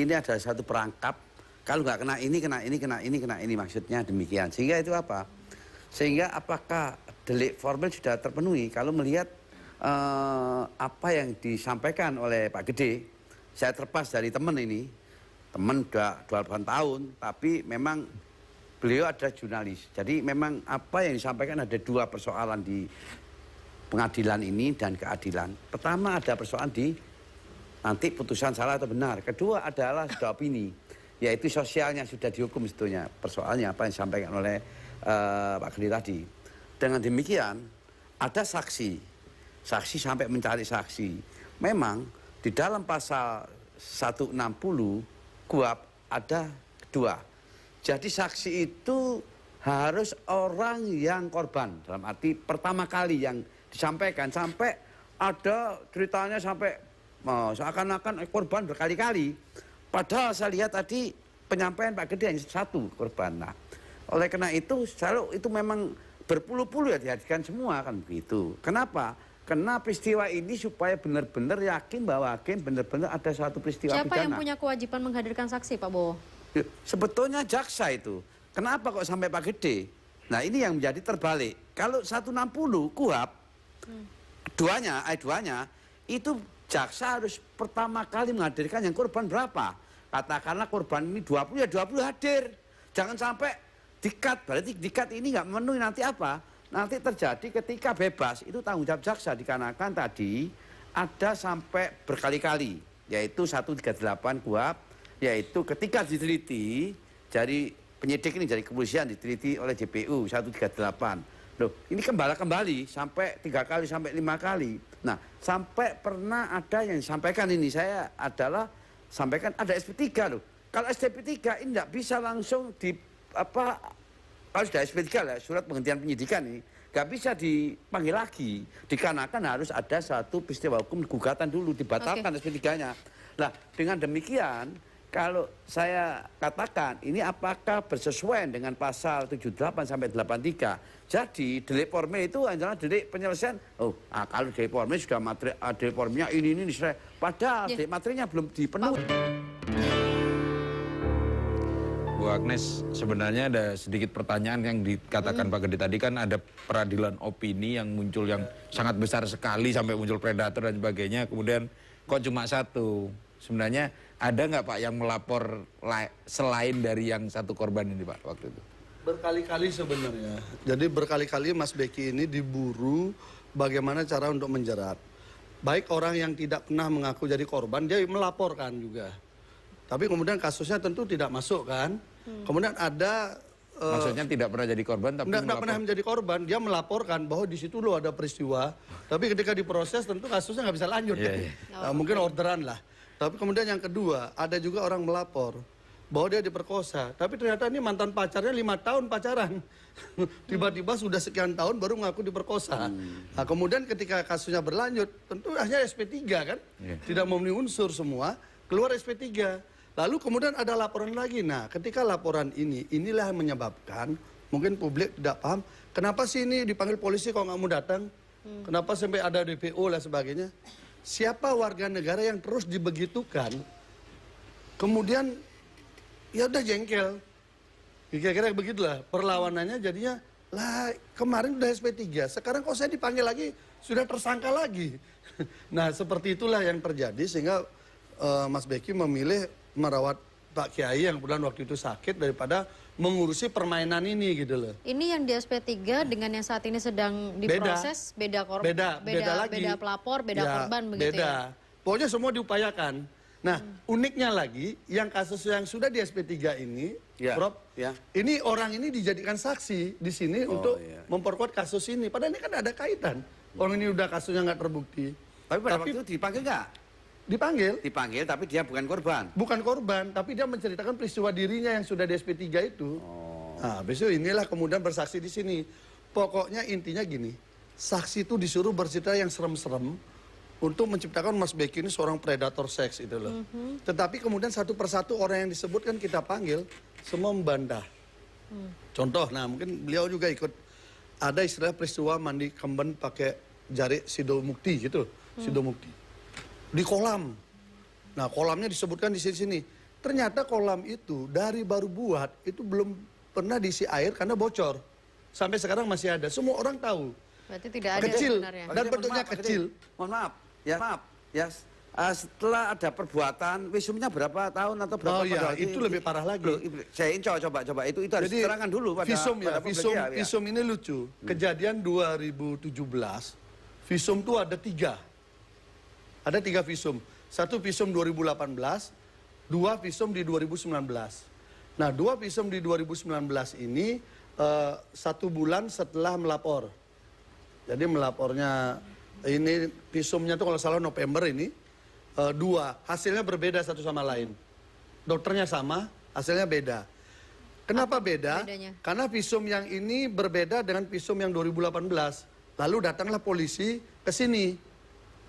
ini adalah satu perangkap. Kalau nggak kena ini, kena ini, kena ini, kena ini, maksudnya demikian. Sehingga itu apa? Sehingga apakah delik formil sudah terpenuhi? Kalau melihat apa yang disampaikan oleh Pak Gede, saya terpas dari teman ini, teman udah 28 tahun, tapi memang beliau adalah jurnalis. Jadi memang apa yang disampaikan ada dua persoalan di pengadilan ini dan keadilan. Pertama ada persoalan di nanti putusan salah atau benar. Kedua adalah sudah opini, yaitu sosialnya sudah dihukum sebetulnya. Persoalannya apa yang disampaikan oleh Pak Gede tadi. Dengan demikian ada saksi sampai mencari saksi. Memang di dalam pasal 160 KUHP ada dua. Jadi saksi itu harus orang yang korban. Dalam arti pertama kali yang disampaikan sampai ada ceritanya sampai seakan-akan korban berkali-kali. Padahal saya lihat tadi penyampaian Pak Gede hanya satu korban. Nah, oleh karena itu selalu itu memang berpuluh-puluh ya dihadirkan semua kan begitu. Kenapa? Karena peristiwa ini supaya benar-benar yakin bahwa hakim benar-benar ada satu peristiwa Siapa pidana. yang punya kewajiban menghadirkan saksi, Pak Bowo? Sebetulnya jaksa itu. Kenapa kok sampai Pak Gede? Nah ini yang menjadi terbalik. Kalau 160 KUHP, duanya itu jaksa harus pertama kali menghadirkan yang korban berapa. Katakanlah korban ini 20 ya 20 hadir. Jangan sampai dikat, berarti dikat ini nggak memenuhi nanti apa? Nanti terjadi ketika bebas, itu tanggung jawab jaksa dikarenakan tadi ada sampai berkali-kali, yaitu 138 KUHP, yaitu ketika diteliti dari penyidik ini, dari kepolisian diteliti oleh JPU 138. Loh, ini kembali sampai 3 kali sampai 5 kali. Nah, sampai pernah ada yang disampaikan ini, saya adalah sampaikan ada SP3 loh. Kalau SP3 ini tidak bisa langsung kalau sudah SP3 lah, surat penghentian penyidikan ini, nggak bisa dipanggil lagi. Dikarenakan harus ada satu peristiwa hukum gugatan dulu, dibatalkan SP3-nya. Nah, dengan demikian, kalau saya katakan, ini apakah bersesuaian dengan pasal 78 sampai 83. Jadi, delik formil itu adalah delik penyelesaian. Kalau delik formil sudah delik formilnya ini padahal delik materinya belum dipenuhi. Bu Agnes, sebenarnya ada sedikit pertanyaan yang dikatakan Pak Gede tadi, kan ada peradilan opini yang muncul yang sangat besar sekali sampai muncul predator dan sebagainya, kemudian kok cuma satu. Sebenarnya ada nggak Pak yang melapor selain dari yang satu korban ini Pak waktu itu? Berkali-kali sebenarnya. Jadi berkali-kali Mas Beki ini diburu bagaimana cara untuk menjerat. Baik orang yang tidak pernah mengaku jadi korban, dia melaporkan juga. Tapi kemudian kasusnya tentu tidak masuk kan. Kemudian ada maksudnya tidak pernah jadi korban tapi tidak pernah menjadi korban, dia melaporkan bahwa di situ loh ada peristiwa. Tapi ketika diproses tentu kasusnya nggak bisa lanjut. Mungkin orderan lah. Tapi kemudian yang kedua, ada juga orang melapor bahwa dia diperkosa. Tapi ternyata ini mantan pacarnya 5 tahun pacaran. Tiba-tiba sudah sekian tahun baru mengaku diperkosa. Nah, kemudian ketika kasusnya berlanjut, tentu akhirnya SP3 kan. Tidak memenuhi unsur semua, keluar SP3. Lalu kemudian ada laporan lagi. Nah, ketika laporan inilah yang menyebabkan mungkin publik tidak paham. Kenapa sih ini dipanggil polisi kok nggak mau datang? Kenapa sampai ada DPO dan sebagainya? Siapa warga negara yang terus dibegitukan, kemudian ya udah jengkel. Kira-kira begitulah perlawanannya jadinya, lah kemarin udah SP3, sekarang kok saya dipanggil lagi, sudah tersangka lagi. Nah seperti itulah yang terjadi sehingga Mas Beki memilih merawat Pak Kiai yang kebetulan waktu itu sakit daripada mengurusi permainan ini gitu loh. Ini yang di SP3 dengan yang saat ini sedang diproses beda pelapor, beda korban begitu ya. Pokoknya semua diupayakan. Nah, uniknya lagi yang kasus yang sudah di SP3 ini, Prof, ini orang ini dijadikan saksi di sini untuk memperkuat kasus ini. Padahal ini kan ada kaitan. Orang ini udah kasusnya nggak terbukti. Tapi pada waktu itu dipanggil nggak? Dipanggil, tapi dia bukan korban. Bukan korban, tapi dia menceritakan peristiwa dirinya yang sudah di SP3 itu. Nah, besok inilah kemudian bersaksi di sini. Pokoknya intinya gini, saksi itu disuruh bercerita yang serem-serem untuk menciptakan Mas Beki ini seorang predator seks itu loh. Tetapi kemudian satu persatu orang yang disebutkan kita panggil, semua membantah. Contoh, nah mungkin beliau juga ikut, ada istilah peristiwa mandi kemben pakai jari sidomukti gitu, sidomukti. Di kolam. Nah, kolamnya disebutkan di sini-sini. Ternyata kolam itu dari baru buat itu belum pernah diisi air karena bocor. Sampai sekarang masih ada. Semua orang tahu. Berarti tidak ada Kecil sebenarnya. dan bentuknya kecil. Mohon maaf, ya. Setelah ada perbuatan, visumnya berapa tahun atau berapa? Oh iya, itu lebih parah lagi. Loh, saya coba itu harus Jadi, diterangkan dulu pada visum ya, pada publik ya. visum ini lucu. Kejadian 2017, visum itu ada 3. Ada 3 visum. 1 visum 2018, 2 visum di 2019. Nah, 2 visum di 2019 ini 1 bulan setelah melapor. Jadi melapornya ini visumnya tuh kalau salah November ini 2, hasilnya berbeda satu sama lain. Dokternya sama, hasilnya beda. Kenapa beda? bedanya? Karena visum yang ini berbeda dengan visum yang 2018. Lalu datanglah polisi ke sini.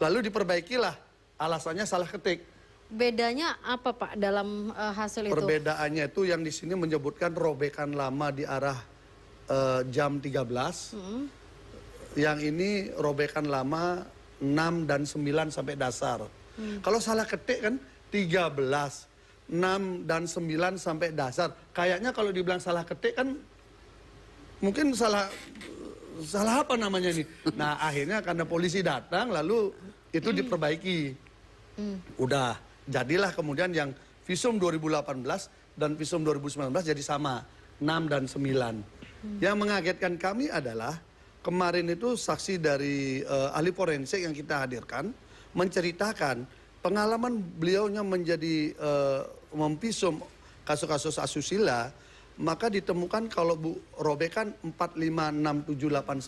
Lalu diperbaikilah. Alasannya salah ketik. Bedanya apa Pak dalam hasil itu? Perbedaannya itu yang di sini menyebutkan robekan lama di arah jam 13. Yang ini robekan lama 6 dan 9 sampai dasar. Kalau salah ketik kan 13, 6 dan 9 sampai dasar. Kayaknya kalau dibilang salah ketik kan mungkin salah apa namanya ini. Nah, akhirnya karena polisi datang lalu itu diperbaiki. Udah, jadilah kemudian yang visum 2018 dan visum 2019 jadi sama, 6 dan 9. Yang mengagetkan kami adalah kemarin itu saksi dari ahli forensik yang kita hadirkan menceritakan pengalaman beliaunya menjadi memvisum kasus-kasus asusila, maka ditemukan kalau robekan 4, 5, 6, 7, 8,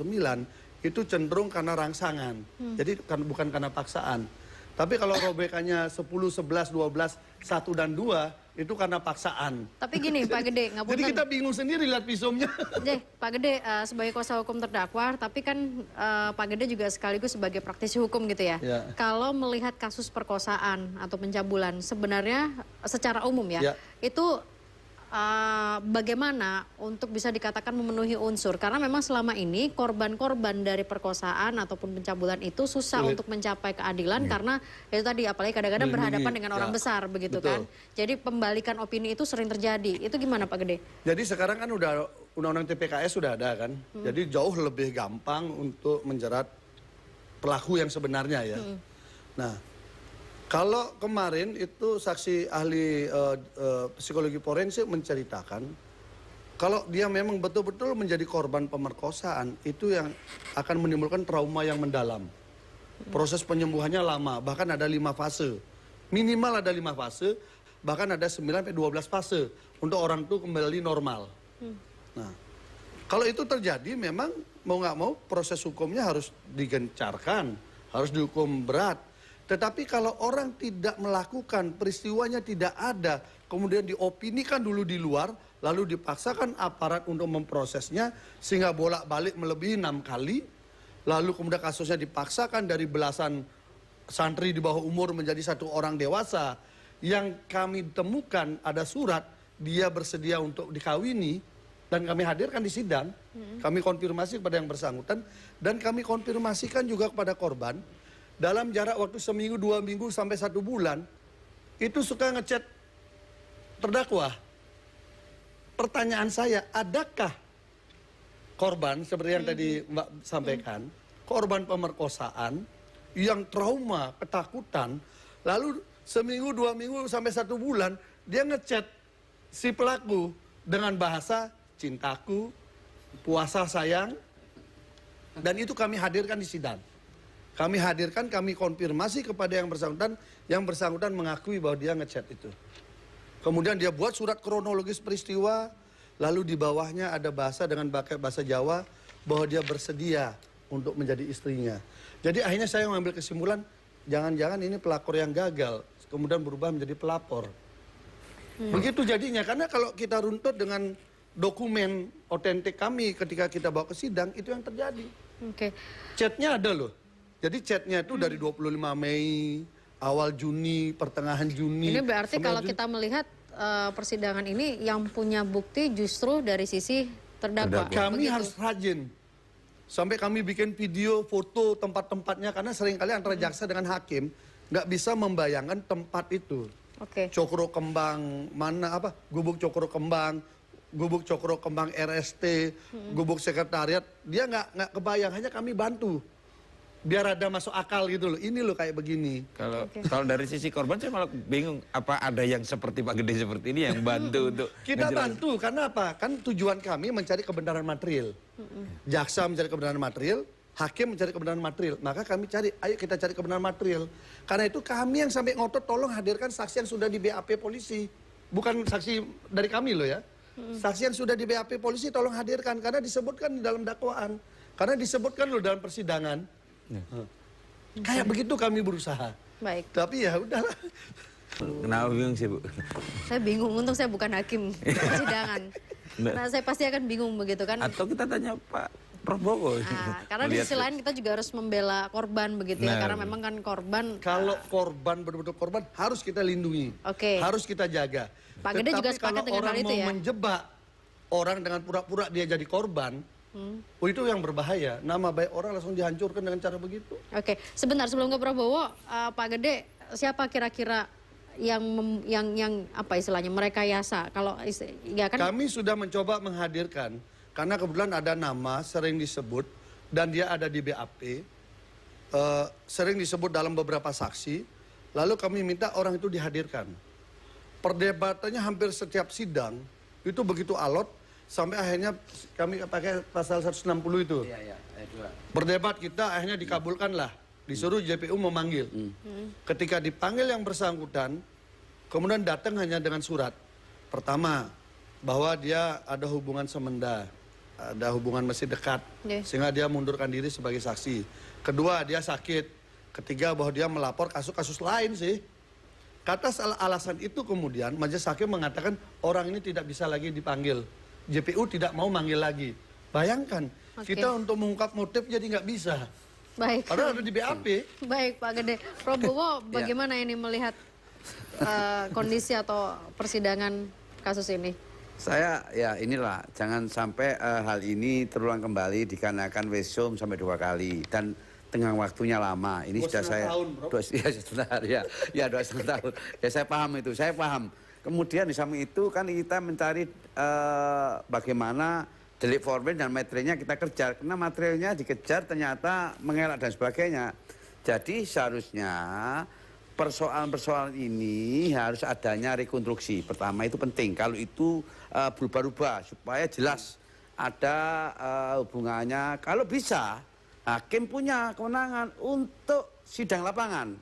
9 itu cenderung karena rangsangan. Jadi bukan karena paksaan. Tapi kalau robekannya 10, 11, 12, 1 dan 2 itu karena paksaan. Tapi gini Pak Gede, ngapunten. Jadi kita bingung sendiri lihat visumnya. Pak Gede sebagai kuasa hukum terdakwa, tapi kan Pak Gede juga sekaligus sebagai praktisi hukum gitu ya. Ya. Kalau melihat kasus perkosaan atau pencabulan, sebenarnya secara umum ya. Itu bagaimana untuk bisa dikatakan memenuhi unsur? Karena memang selama ini korban-korban dari perkosaan ataupun pencabulan itu susah untuk mencapai keadilan karena itu tadi apalagi kadang-kadang berhadapan dengan orang besar begitu kan. Jadi pembalikan opini itu sering terjadi. Itu gimana Pak Gede? Jadi sekarang kan udah undang-undang TPKS sudah ada kan. Jadi jauh lebih gampang untuk menjerat pelaku yang sebenarnya ya. Nah, kalau kemarin itu saksi ahli psikologi forensik menceritakan kalau dia memang betul-betul menjadi korban pemerkosaan itu yang akan menimbulkan trauma yang mendalam. Proses penyembuhannya lama, bahkan ada 5 fase. Minimal ada 5 fase, bahkan ada 9-12 fase untuk orang itu kembali normal. Nah, kalau itu terjadi memang mau nggak mau proses hukumnya harus digencarkan, harus dihukum berat. Tetapi kalau orang tidak melakukan, peristiwanya tidak ada, kemudian diopinikan dulu di luar, lalu dipaksakan aparat untuk memprosesnya, sehingga bolak-balik melebihi 6 kali, lalu kemudian kasusnya dipaksakan dari belasan santri di bawah umur menjadi 1 orang dewasa, yang kami temukan ada surat, dia bersedia untuk dikawini, dan kami hadirkan di sidang, kami konfirmasi kepada yang bersangkutan, dan kami konfirmasikan juga kepada korban, dalam jarak waktu seminggu, 2 minggu, sampai 1 bulan, itu suka ngechat terdakwa. Pertanyaan saya, adakah korban, seperti yang tadi Mbak sampaikan, korban pemerkosaan, yang trauma, ketakutan, lalu seminggu, 2 minggu, sampai 1 bulan, dia ngechat si pelaku dengan bahasa cintaku, puasa sayang, dan itu kami hadirkan di sidang. Kami hadirkan, kami konfirmasi kepada yang bersangkutan mengakui bahwa dia ngechat itu. Kemudian dia buat surat kronologis peristiwa, lalu di bawahnya ada bahasa dengan bahasa Jawa bahwa dia bersedia untuk menjadi istrinya. Jadi akhirnya saya mengambil kesimpulan, jangan-jangan ini pelakor yang gagal, kemudian berubah menjadi pelapor. Begitu jadinya, karena kalau kita runtut dengan dokumen otentik kami ketika kita bawa ke sidang, itu yang terjadi. Chatnya ada loh. Jadi chatnya itu dari 25 Mei, awal Juni, pertengahan Juni. Ini berarti kalau kita melihat persidangan ini yang punya bukti justru dari sisi terdakwa. Kami harus rajin. Sampai kami bikin video, foto tempat-tempatnya. Karena seringkali antara jaksa dengan hakim nggak bisa membayangkan tempat itu. Oke. Cokro Kembang mana apa? Gubuk Cokro Kembang, Gubuk Cokro Kembang RST, Gubuk Sekretariat. Dia nggak kebayang, hanya kami bantu. Biar ada masuk akal gitu loh. Ini loh kayak begini. Kalau dari sisi korban saya malah bingung, apa ada yang seperti Pak Gede seperti ini yang bantu untuk Kita bantu karena apa? Kan tujuan kami mencari kebenaran material. Jaksa mencari kebenaran material, hakim mencari kebenaran material. Maka kami cari, ayo kita cari kebenaran material. Karena itu kami yang sampai ngotot tolong hadirkan saksi yang sudah di BAP polisi. Bukan saksi dari kami loh ya. Saksi yang sudah di BAP polisi tolong hadirkan karena disebutkan di dalam dakwaan. Karena disebutkan loh dalam persidangan. Kayak begitu kami berusaha. Baik. Tapi ya udahlah. Kenapa bingung sih Bu? Saya bingung, untung saya bukan hakim persidangan. Nah, saya pasti akan bingung begitu kan. Atau kita tanya Pak Prabowo. Karena di sisi lain kita juga harus membela korban begitu ya. Karena memang kan korban. Kalau korban betul-betul korban harus kita lindungi. Oke. Harus kita jaga. Pak Gede juga sepakat dengan hal itu ya. Kalau orang mau menjebak orang dengan pura-pura dia jadi korban, itu yang berbahaya. Nama baik orang langsung dihancurkan dengan cara begitu. Oke, sebentar sebelum ke Prabowo, Pak Gede, siapa kira-kira yang apa istilahnya merekayasa? Kalau ya kan kami sudah mencoba menghadirkan karena kebetulan ada nama sering disebut dan dia ada di BAP, sering disebut dalam beberapa saksi. Lalu kami minta orang itu dihadirkan. Perdebatannya hampir setiap sidang itu begitu alot. Sampai akhirnya kami pakai pasal 160 itu. Iya, Berdebat kita akhirnya dikabulkan lah. Disuruh JPU memanggil. Ketika dipanggil yang bersangkutan, kemudian datang hanya dengan surat. Pertama, bahwa dia ada hubungan semenda. Ada hubungan masih dekat. Sehingga dia mundurkan diri sebagai saksi. Kedua, dia sakit. Ketiga, bahwa dia melapor kasus-kasus lain sih. Kata alasan itu kemudian majelis hakim mengatakan orang ini tidak bisa lagi dipanggil. JPU tidak mau manggil lagi. Bayangkan, kita untuk mengungkap motif jadi nggak bisa. baik. Padahal ada di BAP. Baik Pak Gede. Prabowo bagaimana ini melihat kondisi atau persidangan kasus ini? Saya ya inilah, jangan sampai hal ini terulang kembali dikarenakan wesum sampai 2 kali. Dan tengah waktunya lama. Ini sudah saya... Ya sebentar ya. Ya 2,5 tahun. Ya saya paham itu, saya paham. Kemudian di samping itu kan kita mencari bagaimana delik formil dan materinya kita kejar. Karena materialnya dikejar ternyata mengelak dan sebagainya. Jadi seharusnya persoalan-persoalan ini harus adanya rekonstruksi. Pertama itu penting. Kalau itu berubah-ubah supaya jelas ada hubungannya. Kalau bisa hakim punya kewenangan untuk sidang lapangan.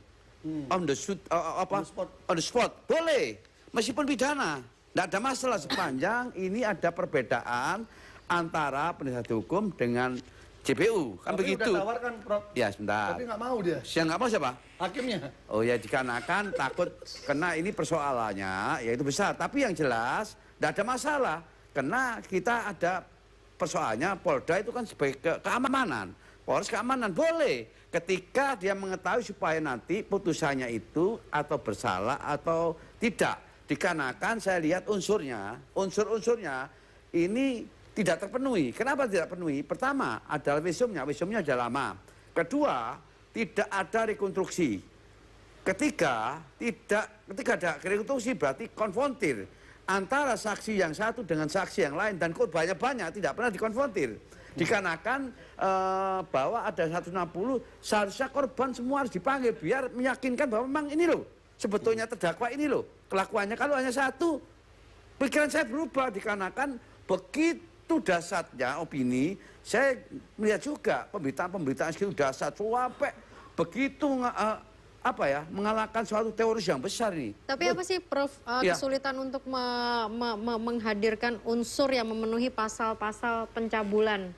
On the spot. Boleh. Meskipun pidana, tidak ada masalah sepanjang ini ada perbedaan antara penasihat hukum dengan JPU. Kan tapi begitu. Udah tawarkan, Prof. Ya sebentar. Tapi nggak mau dia. Yang nggak mau siapa? Hakimnya. Oh ya dikarenakan takut kena ini persoalannya, yaitu besar. Tapi yang jelas tidak ada masalah. Karena kita ada persoalannya, Polda itu kan sebagai keamanan. Polres keamanan boleh. Ketika dia mengetahui supaya nanti putusannya itu atau bersalah atau tidak. Dikarenakan saya lihat unsur-unsurnya ini tidak terpenuhi. Kenapa tidak terpenuhi? Pertama adalah visumnya sudah lama. Kedua, tidak ada rekonstruksi. Ketiga ada rekonstruksi berarti konfrontir antara saksi yang satu dengan saksi yang lain dan korbannya banyak tidak pernah dikonfrontir. Dikarenakan bahwa ada 160 seharusnya korban semua harus dipanggil biar meyakinkan bahwa memang ini loh sebetulnya terdakwa ini loh kelakuannya. Kalau hanya satu, pikiran saya berubah dikarenakan begitu dasarnya opini. Saya melihat juga pemberitaan segitu dasar sampai begitu mengalahkan suatu teroris yang besar ini. Tapi apa sih Prof kesulitan untuk menghadirkan unsur yang memenuhi pasal-pasal pencabulan?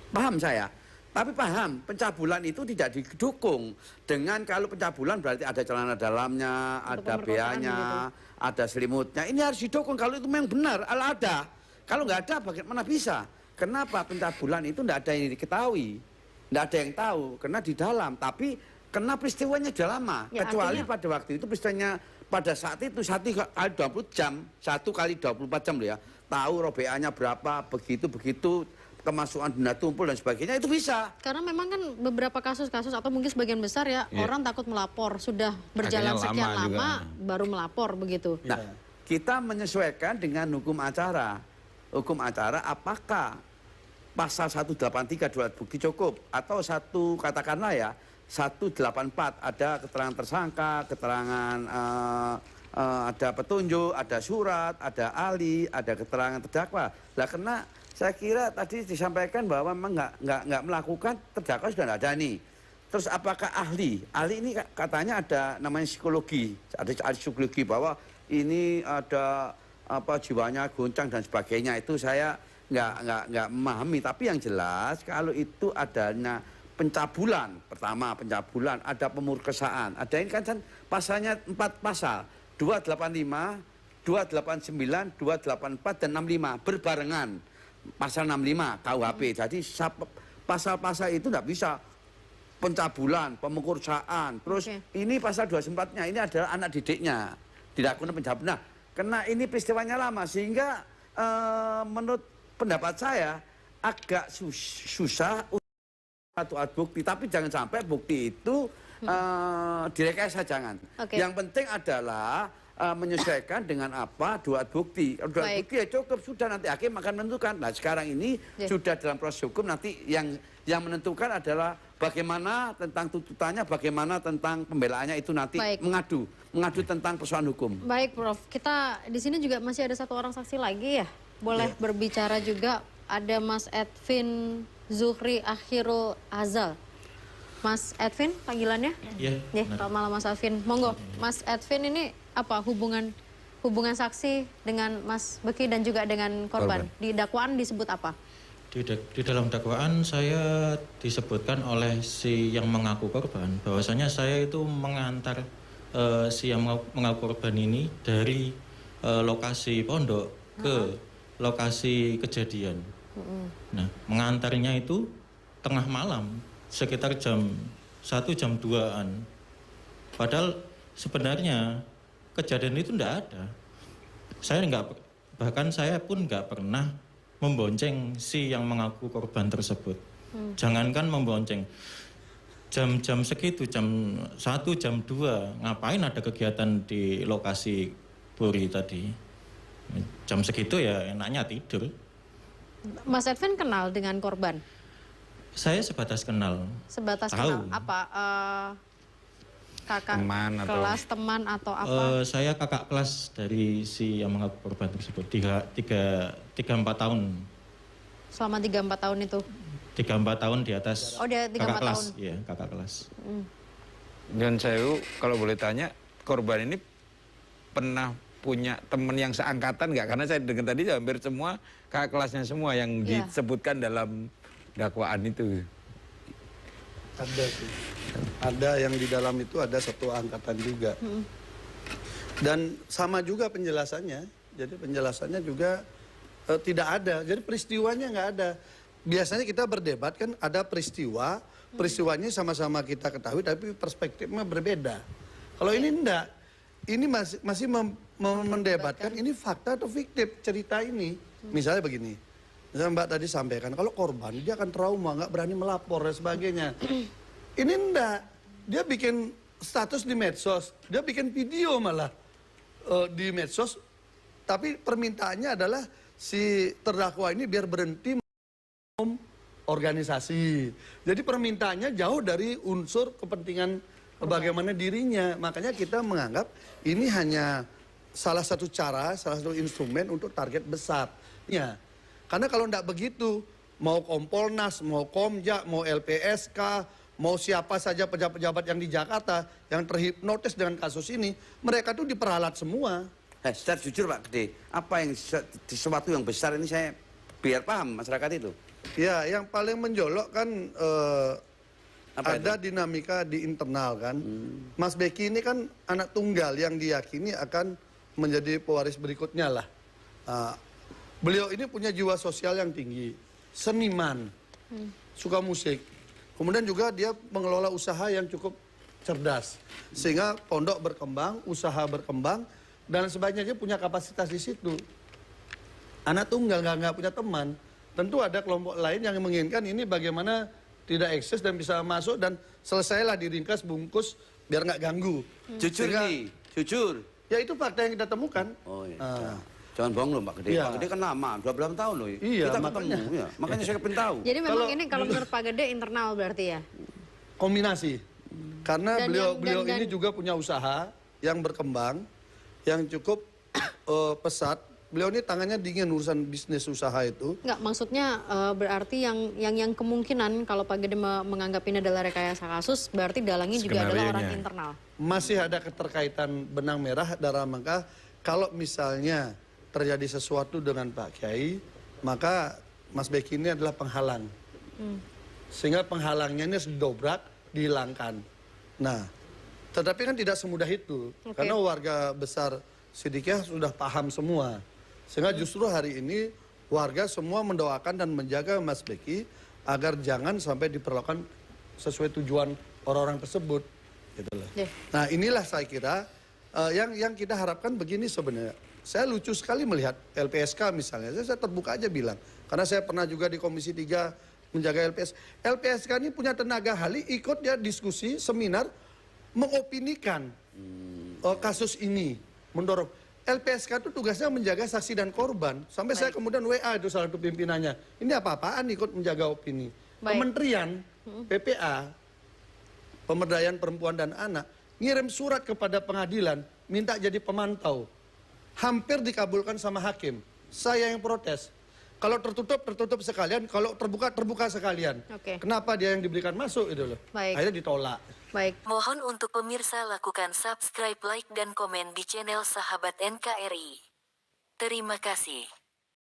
Paham saya. Tapi paham, pencabulan itu tidak didukung dengan kalau pencabulan berarti ada celana dalamnya, ada BH-nya, gitu. Ada selimutnya. Ini harus didukung kalau itu memang benar, ada. Kalau nggak ada bagaimana bisa? Kenapa pencabulan itu tidak ada yang diketahui? Tidak ada yang tahu, karena di dalam. Tapi karena peristiwanya sudah lama. Ya, kecuali artinya... pada waktu itu peristiwanya pada saat itu 1 kali 20 jam, 1 kali 24 jam loh ya. Tahu robeannya berapa, begitu. kemasukan dana tumpul dan sebagainya itu bisa. Karena memang kan beberapa kasus-kasus atau mungkin sebagian besar ya orang takut melapor, sudah berjalan Akhirnya sekian lama lama baru melapor begitu. Nah, kita menyesuaikan dengan hukum acara. Hukum acara apakah pasal 183 dua alat bukti cukup atau katakanlah ya 184 ada keterangan tersangka, keterangan ada petunjuk, ada surat, ada ahli, ada keterangan terdakwa. Lah karena saya kira tadi disampaikan bahwa memang nggak melakukan, terdakwa sudah nggak ada nih. Terus apakah ahli? Ahli ini katanya ada namanya psikologi, ada ahli psikologi bahwa ini ada apa jiwanya goncang dan sebagainya. Itu saya nggak memahami. Tapi yang jelas kalau itu adanya pencabulan, pertama pencabulan, ada pemurkesaan, ada ini kan pasalnya 4 pasal, 285, 289, 284 dan 65 berbarengan. Pasal 65 KUHP. Jadi pasal-pasal itu tidak bisa pencabulan, pemerkosaan. Terus ini pasal 24-nya ini adalah anak didiknya. Tidak guna pencabulan. Nah, karena ini peristiwanya lama sehingga menurut pendapat saya agak susah satu alat bukti, tapi jangan sampai bukti itu direkayasa jangan. Yang penting adalah menyesuaikan dengan apa dua alat bukti. Dua alat bukti ya cukup sudah, nanti hakim akan menentukan. Nah sekarang ini sudah dalam proses hukum, nanti yang menentukan adalah bagaimana tentang tuntutannya, bagaimana tentang pembelaannya itu nanti mengadu tentang persoalan hukum. Baik Prof, kita di sini juga masih ada satu orang saksi lagi ya, boleh berbicara juga. Ada Mas Edvin Zuhri Akhirul Azal. Mas Edvin panggilannya? Iya. Selamat malam Mas Edvin. Monggo, Mas Edvin ini apa hubungan saksi dengan Mas Beki dan juga dengan korban? Di dakwaan disebut apa? Di dalam dakwaan saya disebutkan oleh si yang mengaku korban bahwasanya saya itu mengantar si yang mengaku korban ini dari lokasi pondok ke lokasi kejadian. Nah, mengantarnya itu tengah malam, sekitar jam 1 jam 2-an. Padahal sebenarnya kejadian itu tidak ada. Bahkan saya pun nggak pernah membonceng si yang mengaku korban tersebut. Jangankan membonceng, jam-jam segitu, jam 1 jam 2, ngapain ada kegiatan di lokasi Puri tadi? Jam segitu ya enaknya tidur. Mas Edvin kenal dengan korban? Saya sebatas kenal. Sebatas kenal apa? Kakak teman kelas, teman atau apa? Saya kakak kelas dari si yang mengaku korban tersebut. 3-4 tahun. Selama 3-4 tahun itu? 3-4 tahun di atas. Oh, dia 3-4 tahun? Iya, kakak kelas. Dan saya kalau boleh tanya, korban ini pernah punya teman yang seangkatan nggak? Karena saya dengar tadi hampir semua kakak kelasnya semua yang disebutkan dalam dakwaan itu. Ada sih. Ada yang di dalam itu ada satu angkatan juga. Dan sama juga penjelasannya. Jadi penjelasannya juga tidak ada. Jadi peristiwanya nggak ada. Biasanya kita berdebat kan ada peristiwa, peristiwanya sama-sama kita ketahui tapi perspektifnya berbeda. Kalau ini enggak. Ini masih mendebatkan ini fakta atau fiktif cerita ini. Misalnya begini, misalnya Mbak tadi sampaikan, kalau korban dia akan trauma, nggak berani melapor dan sebagainya. Ini enggak, dia bikin status di medsos, dia bikin video malah di medsos, tapi permintaannya adalah si terdakwa ini biar berhenti organisasi. Jadi permintaannya jauh dari unsur kepentingan bagaimana dirinya. Makanya kita menganggap ini hanya salah satu cara, salah satu instrumen untuk target besar. Ya. Karena kalau tidak begitu, mau Kompolnas, mau Komja, mau LPSK, mau siapa saja pejabat-pejabat yang di Jakarta yang terhipnotis dengan kasus ini, mereka tuh diperalat semua. Secara jujur Pak Gede, apa yang sesuatu yang besar ini saya biar paham masyarakat itu. Ya, yang paling menjolok kan ada dinamika di internal kan. Mas Beki ini kan anak tunggal yang diyakini akan menjadi pewaris berikutnya lah. Beliau ini punya jiwa sosial yang tinggi, seniman, suka musik. Kemudian juga dia mengelola usaha yang cukup cerdas. Sehingga pondok berkembang, usaha berkembang, dan sebagainya dia punya kapasitas di situ. Anak tunggal nggak punya teman. tentu ada kelompok lain yang menginginkan ini bagaimana tidak eksis dan bisa masuk dan selesailah diringkas, bungkus, biar nggak ganggu. Jujur nih, jujur. Ya itu fakta yang kita temukan. Oh iya. Jangan bohong loh Pak Gede. Iya. Pak Gede kan lama, 12 tahun loh. Iya, Kita makanya. ketemu. Ya. Makanya saya pengen tahu. Jadi memang ini kalau menurut Pak Gede internal berarti ya? Kombinasi. Karena Dan beliau yang- ini juga punya usaha yang berkembang, yang cukup pesat. Beliau ini tangannya dingin urusan bisnis usaha itu. Enggak, maksudnya berarti yang kemungkinan kalau Pak Gede menganggap ini adalah rekayasa kasus, berarti dalangnya juga adalah orang Skenario-nya. internal. Masih ada keterkaitan benang merah dalam rangka kalau misalnya terjadi sesuatu dengan Pak Kiai, maka Mas Beki ini adalah penghalang. Sehingga penghalangnya ini harus didobrak, dihilangkan. Nah, tetapi kan tidak semudah itu. Oke. Karena warga besar Sidikiyah sudah paham semua. Sehingga justru hari ini warga semua mendoakan dan menjaga Mas Beki agar jangan sampai diperlakukan sesuai tujuan orang-orang tersebut. Gitu loh. Deh. Nah inilah saya kira yang kita harapkan begini sebenarnya. Saya lucu sekali melihat LPSK misalnya. Saya terbuka aja bilang. Karena saya pernah juga di Komisi 3 menjaga LPSK. LPSK ini punya tenaga ahli, ikut dia diskusi, seminar, mengopinikan kasus ini. Mendorong. LPSK itu tugasnya menjaga saksi dan korban. Sampai saya kemudian WA itu salah satu pimpinannya. Ini apa-apaan ikut menjaga opini. Baik. Kementerian, PPA, Pemberdayaan Perempuan dan Anak, ngirim surat kepada pengadilan, minta jadi pemantau. Hampir dikabulkan sama hakim. Saya yang protes. Kalau tertutup, tertutup sekalian. Kalau terbuka, terbuka sekalian. Oke. Kenapa dia yang diberikan masuk itu loh. Baik. Akhirnya ditolak. Baik. Mohon untuk pemirsa lakukan subscribe, like, dan komen di channel Sahabat NKRI. Terima kasih.